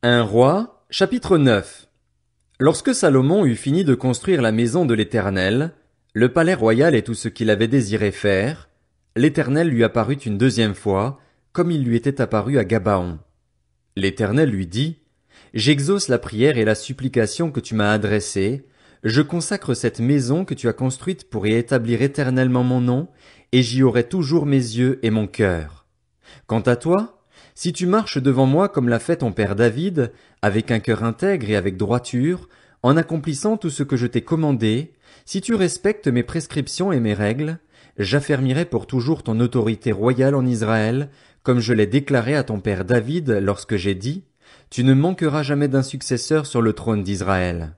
Un roi, chapitre 9. Lorsque Salomon eut fini de construire la maison de l'Éternel, le palais royal et tout ce qu'il avait désiré faire, l'Éternel lui apparut une deuxième fois, comme il lui était apparu à Gabaon. L'Éternel lui dit, J'exauce la prière et la supplication que tu m'as adressée, je consacre cette maison que tu as construite pour y établir éternellement mon nom, et j'y aurai toujours mes yeux et mon cœur. Quant à toi, si tu marches devant moi comme l'a fait ton père David, avec un cœur intègre et avec droiture, en accomplissant tout ce que je t'ai commandé, si tu respectes mes prescriptions et mes règles, j'affermirai pour toujours ton autorité royale en Israël, comme je l'ai déclaré à ton père David lorsque j'ai dit, Tu ne manqueras jamais d'un successeur sur le trône d'Israël.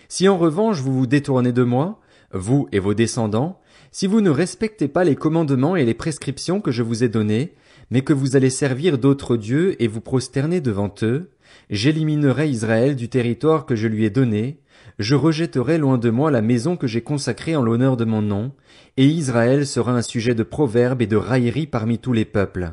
Si en revanche vous vous détournez de moi, vous et vos descendants, si vous ne respectez pas les commandements et les prescriptions que je vous ai donnés, mais que vous allez servir d'autres dieux et vous prosterner devant eux, j'éliminerai Israël du territoire que je lui ai donné, je rejetterai loin de moi la maison que j'ai consacrée en l'honneur de mon nom, et Israël sera un sujet de proverbe et de raillerie parmi tous les peuples.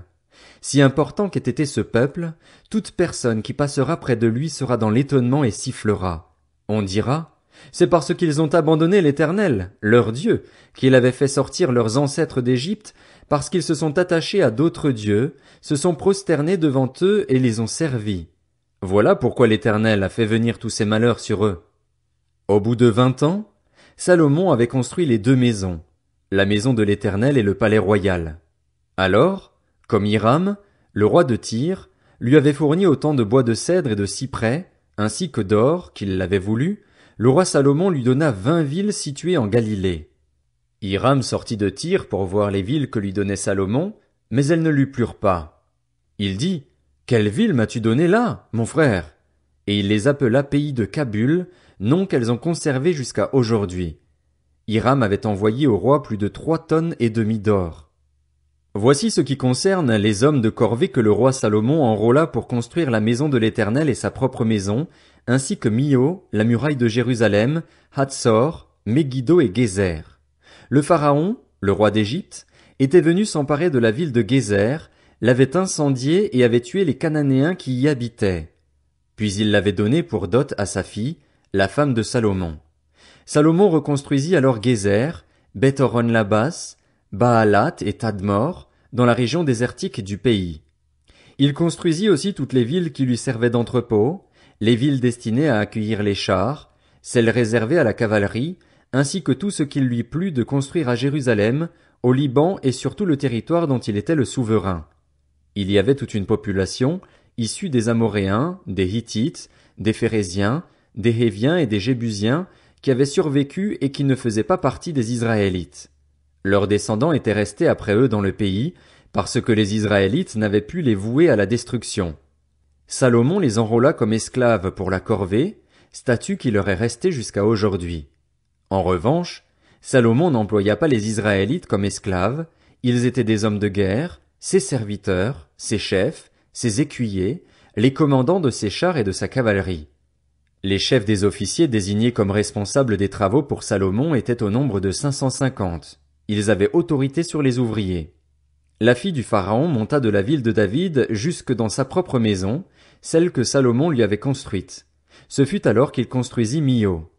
Si important qu'ait été ce peuple, toute personne qui passera près de lui sera dans l'étonnement et sifflera. On dira, c'est parce qu'ils ont abandonné l'Éternel, leur Dieu, qu'il avait fait sortir leurs ancêtres d'Égypte, parce qu'ils se sont attachés à d'autres dieux, se sont prosternés devant eux et les ont servis. Voilà pourquoi l'Éternel a fait venir tous ces malheurs sur eux. Au bout de 20 ans, Salomon avait construit les deux maisons, la maison de l'Éternel et le palais royal. Alors, comme Hiram, le roi de Tyr, lui avait fourni autant de bois de cèdre et de cyprès, ainsi que d'or, qu'il l'avait voulu, le roi Salomon lui donna 20 villes situées en Galilée. Hiram sortit de Tyr pour voir les villes que lui donnait Salomon, mais elles ne lui plurent pas. Il dit, Quelle ville m'as-tu donné là, mon frère? Et il les appela pays de Kabul, nom qu'elles ont conservé jusqu'à aujourd'hui. Hiram avait envoyé au roi plus de 3,5 tonnes d'or. Voici ce qui concerne les hommes de corvée que le roi Salomon enrôla pour construire la maison de l'Éternel et sa propre maison, ainsi que Mio, la muraille de Jérusalem, Hatsor, Megiddo et Gézer. Le pharaon, le roi d'Égypte, était venu s'emparer de la ville de Gézer, l'avait incendiée et avait tué les Cananéens qui y habitaient. Puis il l'avait donnée pour dot à sa fille, la femme de Salomon. Salomon reconstruisit alors Gézer, Beth-horon-Labas, Baalat et Tadmor, dans la région désertique du pays. Il construisit aussi toutes les villes qui lui servaient d'entrepôt, les villes destinées à accueillir les chars, celles réservées à la cavalerie, ainsi que tout ce qu'il lui plut de construire à Jérusalem, au Liban et sur tout le territoire dont il était le souverain. Il y avait toute une population, issue des Amoréens, des Hittites, des Phéréziens, des Héviens et des Jébusiens, qui avaient survécu et qui ne faisaient pas partie des Israélites. Leurs descendants étaient restés après eux dans le pays, parce que les Israélites n'avaient pu les vouer à la destruction. Salomon les enrôla comme esclaves pour la corvée, statut qui leur est resté jusqu'à aujourd'hui. En revanche, Salomon n'employa pas les Israélites comme esclaves, ils étaient des hommes de guerre, ses serviteurs, ses chefs, ses écuyers, les commandants de ses chars et de sa cavalerie. Les chefs des officiers désignés comme responsables des travaux pour Salomon étaient au nombre de 550. Ils avaient autorité sur les ouvriers. La fille du pharaon monta de la ville de David jusque dans sa propre maison, celle que Salomon lui avait construite. Ce fut alors qu'il construisit Mio.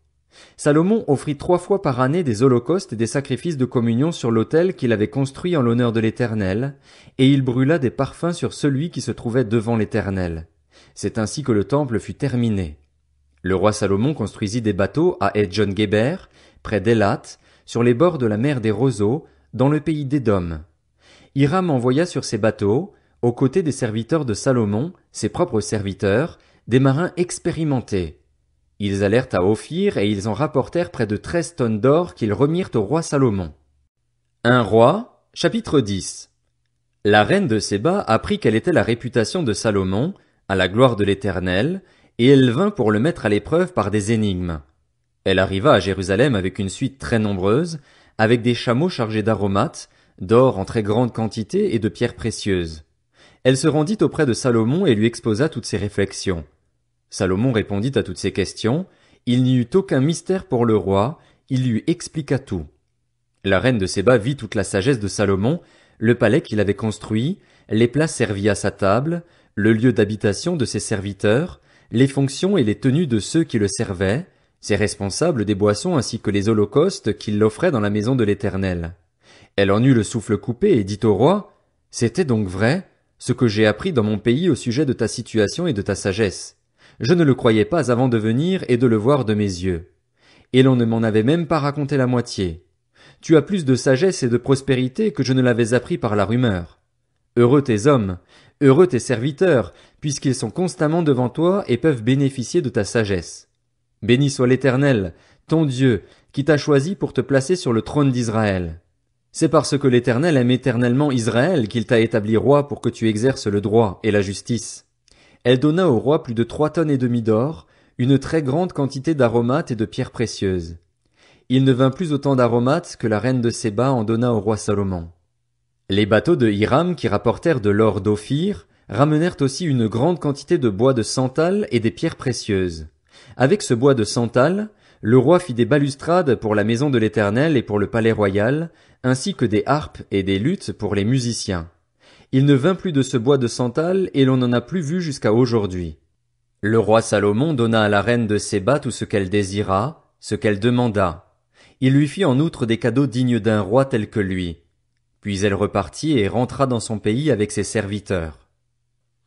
Salomon offrit 3 fois par année des holocaustes et des sacrifices de communion sur l'autel qu'il avait construit en l'honneur de l'Éternel, et il brûla des parfums sur celui qui se trouvait devant l'Éternel. C'est ainsi que le temple fut terminé. Le roi Salomon construisit des bateaux à Edjon-Guéber, près d'Élat, sur les bords de la mer des Roseaux, dans le pays d'Édom. Hiram envoya sur ces bateaux, aux côtés des serviteurs de Salomon, ses propres serviteurs, des marins expérimentés. Ils allèrent à Ophir et ils en rapportèrent près de 13 tonnes d'or qu'ils remirent au roi Salomon. Un roi, chapitre 10. La reine de Séba apprit quelle était la réputation de Salomon, à la gloire de l'Éternel, et elle vint pour le mettre à l'épreuve par des énigmes. Elle arriva à Jérusalem avec une suite très nombreuse, avec des chameaux chargés d'aromates, d'or en très grande quantité et de pierres précieuses. Elle se rendit auprès de Salomon et lui exposa toutes ses réflexions. Salomon répondit à toutes ces questions, il n'y eut aucun mystère pour le roi, il lui expliqua tout. La reine de Séba vit toute la sagesse de Salomon, le palais qu'il avait construit, les plats servis à sa table, le lieu d'habitation de ses serviteurs, les fonctions et les tenues de ceux qui le servaient, ses responsables des boissons ainsi que les holocaustes qu'il offrait dans la maison de l'Éternel. Elle en eut le souffle coupé et dit au roi, « C'était donc vrai, ce que j'ai appris dans mon pays au sujet de ta situation et de ta sagesse. Je ne le croyais pas avant de venir et de le voir de mes yeux. Et l'on ne m'en avait même pas raconté la moitié. Tu as plus de sagesse et de prospérité que je ne l'avais appris par la rumeur. Heureux tes hommes, heureux tes serviteurs, puisqu'ils sont constamment devant toi et peuvent bénéficier de ta sagesse. Béni soit l'Éternel, ton Dieu, qui t'a choisi pour te placer sur le trône d'Israël. C'est parce que l'Éternel aime éternellement Israël qu'il t'a établi roi pour que tu exerces le droit et la justice. » Elle donna au roi plus de 3,5 tonnes d'or, une très grande quantité d'aromates et de pierres précieuses. Il ne vint plus autant d'aromates que la reine de Séba en donna au roi Salomon. Les bateaux de Hiram qui rapportèrent de l'or d'Ophir ramenèrent aussi une grande quantité de bois de santal et des pierres précieuses. Avec ce bois de santal, le roi fit des balustrades pour la maison de l'Éternel et pour le palais royal, ainsi que des harpes et des luths pour les musiciens. Il ne vint plus de ce bois de santal et l'on n'en a plus vu jusqu'à aujourd'hui. Le roi Salomon donna à la reine de Séba tout ce qu'elle désira, ce qu'elle demanda. Il lui fit en outre des cadeaux dignes d'un roi tel que lui. Puis elle repartit et rentra dans son pays avec ses serviteurs.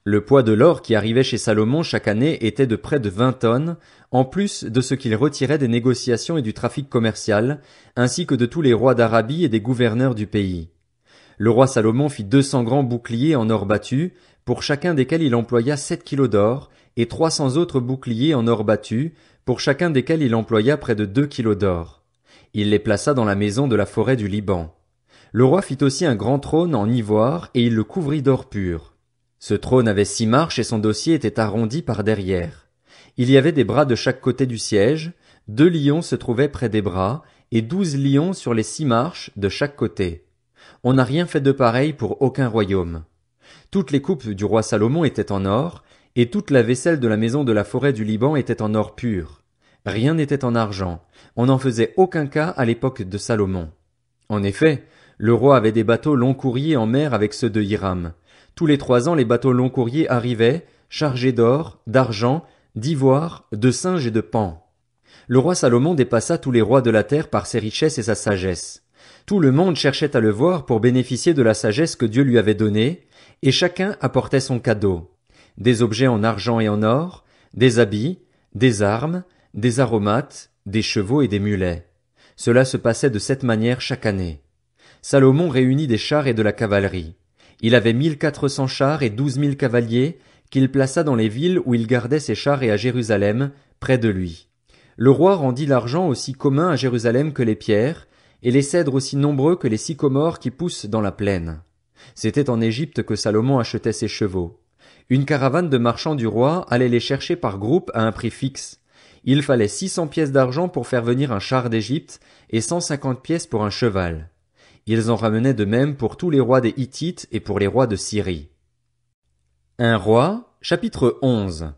Le poids de l'or qui arrivait chez Salomon chaque année était de près de 20 tonnes, en plus de ce qu'il retirait des négociations et du trafic commercial, ainsi que de tous les rois d'Arabie et des gouverneurs du pays. Le roi Salomon fit 200 grands boucliers en or battu, pour chacun desquels il employa 7 kilos d'or, et 300 autres boucliers en or battu, pour chacun desquels il employa près de 2 kilos d'or. Il les plaça dans la maison de la forêt du Liban. Le roi fit aussi un grand trône en ivoire, et il le couvrit d'or pur. Ce trône avait 6 marches et son dossier était arrondi par derrière. Il y avait des bras de chaque côté du siège, 2 lions se trouvaient près des bras, et 12 lions sur les 6 marches de chaque côté. On n'a rien fait de pareil pour aucun royaume. Toutes les coupes du roi Salomon étaient en or, et toute la vaisselle de la maison de la forêt du Liban était en or pur. Rien n'était en argent. On n'en faisait aucun cas à l'époque de Salomon. En effet, le roi avait des bateaux long courriers en mer avec ceux de Hiram. Tous les 3 ans, les bateaux long courriers arrivaient, chargés d'or, d'argent, d'ivoire, de singes et de paons. Le roi Salomon dépassa tous les rois de la terre par ses richesses et sa sagesse. Tout le monde cherchait à le voir pour bénéficier de la sagesse que Dieu lui avait donnée, et chacun apportait son cadeau. Des objets en argent et en or, des habits, des armes, des aromates, des chevaux et des mulets. Cela se passait de cette manière chaque année. Salomon réunit des chars et de la cavalerie. Il avait 1400 chars et 12 000 cavaliers, qu'il plaça dans les villes où il gardait ses chars et à Jérusalem, près de lui. Le roi rendit l'argent aussi commun à Jérusalem que les pierres, et les cèdres aussi nombreux que les sycomores qui poussent dans la plaine. C'était en Égypte que Salomon achetait ses chevaux. Une caravane de marchands du roi allait les chercher par groupe à un prix fixe. Il fallait 600 pièces d'argent pour faire venir un char d'Égypte et 150 pièces pour un cheval. Ils en ramenaient de même pour tous les rois des Hittites et pour les rois de Syrie. Un roi, chapitre 11.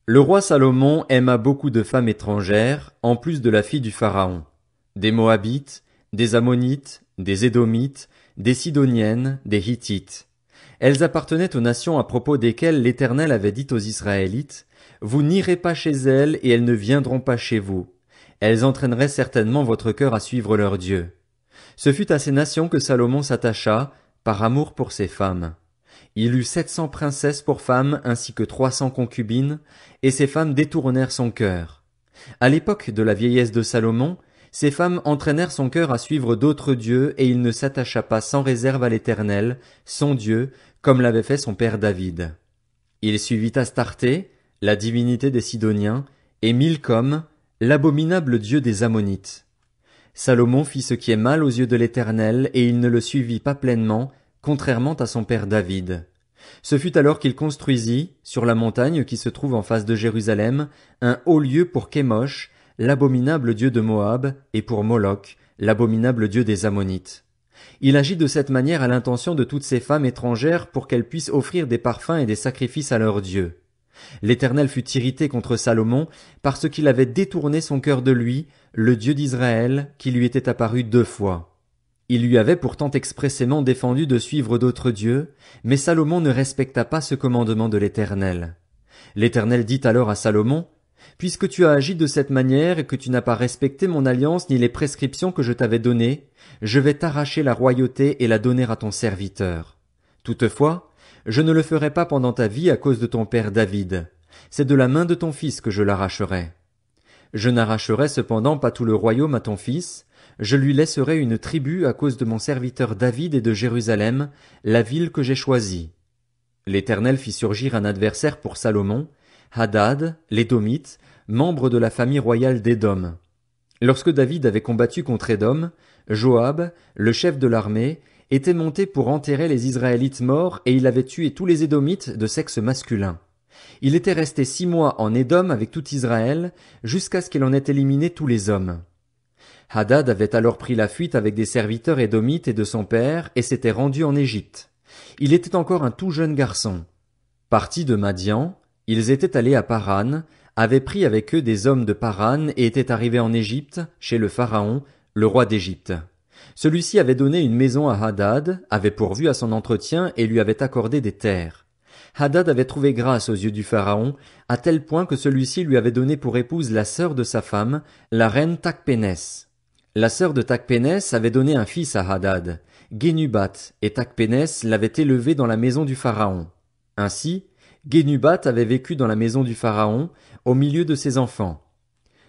Le roi Salomon aima beaucoup de femmes étrangères, en plus de la fille du Pharaon. Des Moabites, des Ammonites, des Édomites, des Sidoniennes, des Hittites. Elles appartenaient aux nations à propos desquelles l'Éternel avait dit aux Israélites, « Vous n'irez pas chez elles et elles ne viendront pas chez vous. Elles entraîneraient certainement votre cœur à suivre leur Dieu. » Ce fut à ces nations que Salomon s'attacha, par amour pour ses femmes. Il eut 700 princesses pour femmes ainsi que 300 concubines, et ces femmes détournèrent son cœur. À l'époque de la vieillesse de Salomon, ces femmes entraînèrent son cœur à suivre d'autres dieux et il ne s'attacha pas sans réserve à l'Éternel, son Dieu, comme l'avait fait son père David. Il suivit Astarté, la divinité des Sidoniens, et Milcom, l'abominable dieu des Ammonites. Salomon fit ce qui est mal aux yeux de l'Éternel et il ne le suivit pas pleinement, contrairement à son père David. Ce fut alors qu'il construisit, sur la montagne qui se trouve en face de Jérusalem, un haut lieu pour Kémosh, l'abominable dieu de Moab, et pour Moloch, l'abominable dieu des Ammonites. Il agit de cette manière à l'intention de toutes ces femmes étrangères pour qu'elles puissent offrir des parfums et des sacrifices à leurs dieux. L'Éternel fut irrité contre Salomon parce qu'il avait détourné son cœur de lui, le Dieu d'Israël, qui lui était apparu 2 fois. Il lui avait pourtant expressément défendu de suivre d'autres dieux, mais Salomon ne respecta pas ce commandement de l'Éternel. L'Éternel dit alors à Salomon, « Puisque tu as agi de cette manière et que tu n'as pas respecté mon alliance ni les prescriptions que je t'avais données, je vais t'arracher la royauté et la donner à ton serviteur. Toutefois, je ne le ferai pas pendant ta vie à cause de ton père David. C'est de la main de ton fils que je l'arracherai. Je n'arracherai cependant pas tout le royaume à ton fils, je lui laisserai une tribu à cause de mon serviteur David et de Jérusalem, la ville que j'ai choisie. » L'Éternel fit surgir un adversaire pour Salomon, Hadad, l'Édomite, membre de la famille royale d'Édom. Lorsque David avait combattu contre Édom, Joab, le chef de l'armée, était monté pour enterrer les Israélites morts et il avait tué tous les Édomites de sexe masculin. Il était resté 6 mois en Édom avec tout Israël, jusqu'à ce qu'il en ait éliminé tous les hommes. Hadad avait alors pris la fuite avec des serviteurs édomites et de son père et s'était rendu en Égypte. Il était encore un tout jeune garçon. Partis de Madian, ils étaient allés à Paran, avaient pris avec eux des hommes de Paran et étaient arrivés en Égypte, chez le Pharaon, le roi d'Égypte. Celui-ci avait donné une maison à Hadad, avait pourvu à son entretien et lui avait accordé des terres. Hadad avait trouvé grâce aux yeux du Pharaon, à tel point que celui-ci lui avait donné pour épouse la sœur de sa femme, la reine Tachpénès. La sœur de Tachpénès avait donné un fils à Hadad, Genubat, et Tachpénès l'avait élevé dans la maison du Pharaon. Ainsi, Genubat avait vécu dans la maison du Pharaon, au milieu de ses enfants.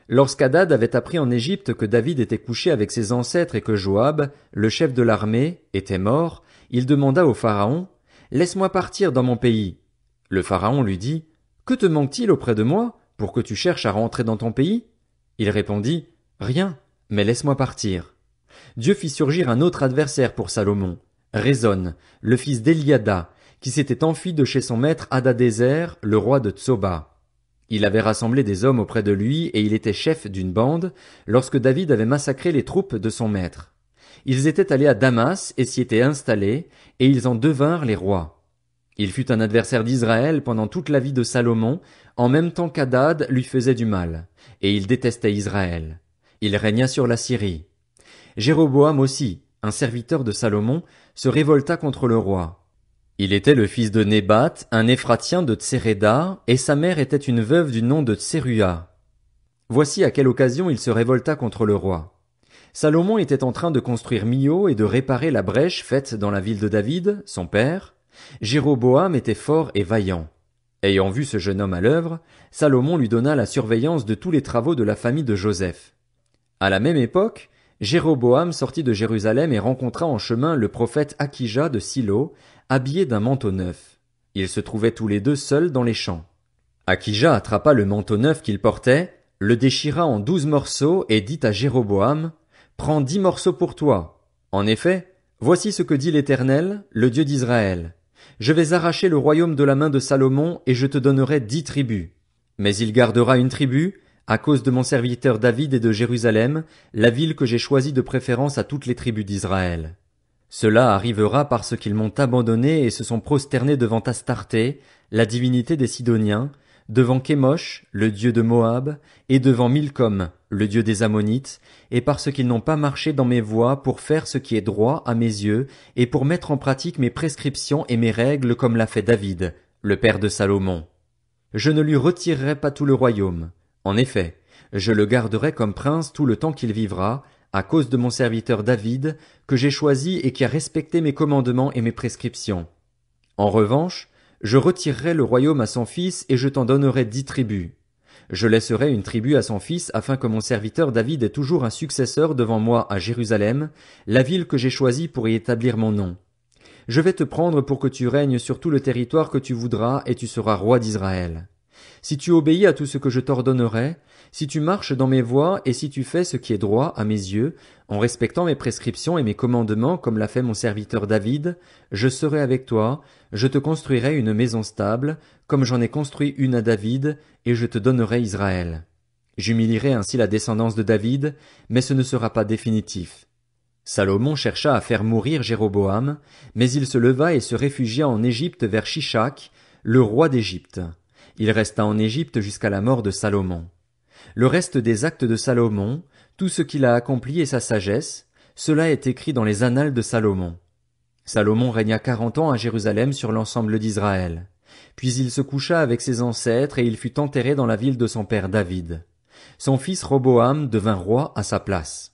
Lorsqu'Hadad avait appris en Égypte que David était couché avec ses ancêtres et que Joab, le chef de l'armée, était mort, il demanda au Pharaon, « Laisse-moi partir dans mon pays. » Le Pharaon lui dit, « Que te manque-t-il auprès de moi, pour que tu cherches à rentrer dans ton pays ?» Il répondit, « Rien, mais laisse-moi partir. » Dieu fit surgir un autre adversaire pour Salomon, Rezon, le fils d'Eliada, qui s'était enfui de chez son maître Hadadézer, le roi de Tsoba. Il avait rassemblé des hommes auprès de lui et il était chef d'une bande, lorsque David avait massacré les troupes de son maître. Ils étaient allés à Damas et s'y étaient installés, et ils en devinrent les rois. Il fut un adversaire d'Israël pendant toute la vie de Salomon, en même temps qu'Hadad lui faisait du mal, et il détestait Israël. Il régna sur la Syrie. Jéroboam aussi, un serviteur de Salomon, se révolta contre le roi. Il était le fils de Nébat, un Éphratien de Tséréda, et sa mère était une veuve du nom de Tsérua. Voici à quelle occasion il se révolta contre le roi. Salomon était en train de construire Milo et de réparer la brèche faite dans la ville de David, son père. Jéroboam était fort et vaillant. Ayant vu ce jeune homme à l'œuvre, Salomon lui donna la surveillance de tous les travaux de la famille de Joseph. À la même époque, Jéroboam sortit de Jérusalem et rencontra en chemin le prophète Akija de Silo, habillé d'un manteau neuf. Ils se trouvaient tous les deux seuls dans les champs. Akija attrapa le manteau neuf qu'il portait, le déchira en 12 morceaux et dit à Jéroboam, « Prends 10 morceaux pour toi. En effet, voici ce que dit l'Éternel, le Dieu d'Israël. Je vais arracher le royaume de la main de Salomon et je te donnerai 10 tribus. Mais il gardera une tribu, à cause de mon serviteur David et de Jérusalem, la ville que j'ai choisie de préférence à toutes les tribus d'Israël. Cela arrivera parce qu'ils m'ont abandonné et se sont prosternés devant Astarté, la divinité des Sidoniens, devant Kémosh, le dieu de Moab, et devant Milcom, le dieu des Ammonites, et parce qu'ils n'ont pas marché dans mes voies pour faire ce qui est droit à mes yeux, et pour mettre en pratique mes prescriptions et mes règles comme l'a fait David, le père de Salomon. Je ne lui retirerai pas tout le royaume. En effet, je le garderai comme prince tout le temps qu'il vivra, à cause de mon serviteur David, que j'ai choisi et qui a respecté mes commandements et mes prescriptions. En revanche, je retirerai le royaume à son fils et je t'en donnerai 10 tribus. Je laisserai une tribu à son fils afin que mon serviteur David ait toujours un successeur devant moi à Jérusalem, la ville que j'ai choisie pour y établir mon nom. Je vais te prendre pour que tu règnes sur tout le territoire que tu voudras et tu seras roi d'Israël. Si tu obéis à tout ce que je t'ordonnerai, si tu marches dans mes voies et si tu fais ce qui est droit à mes yeux, en respectant mes prescriptions et mes commandements comme l'a fait mon serviteur David, je serai avec toi, je te construirai une maison stable, comme j'en ai construit une à David, et je te donnerai Israël. J'humilierai ainsi la descendance de David, mais ce ne sera pas définitif. Salomon chercha à faire mourir Jéroboam, mais il se leva et se réfugia en Égypte vers Shishak, le roi d'Égypte. Il resta en Égypte jusqu'à la mort de Salomon. Le reste des actes de Salomon, tout ce qu'il a accompli et sa sagesse, Cela est écrit dans les annales de Salomon. Salomon régna 40 ans à Jérusalem sur l'ensemble d'Israël. Puis il se coucha avec ses ancêtres et il fut enterré dans la ville de son père David. Son fils Roboam devint roi à sa place.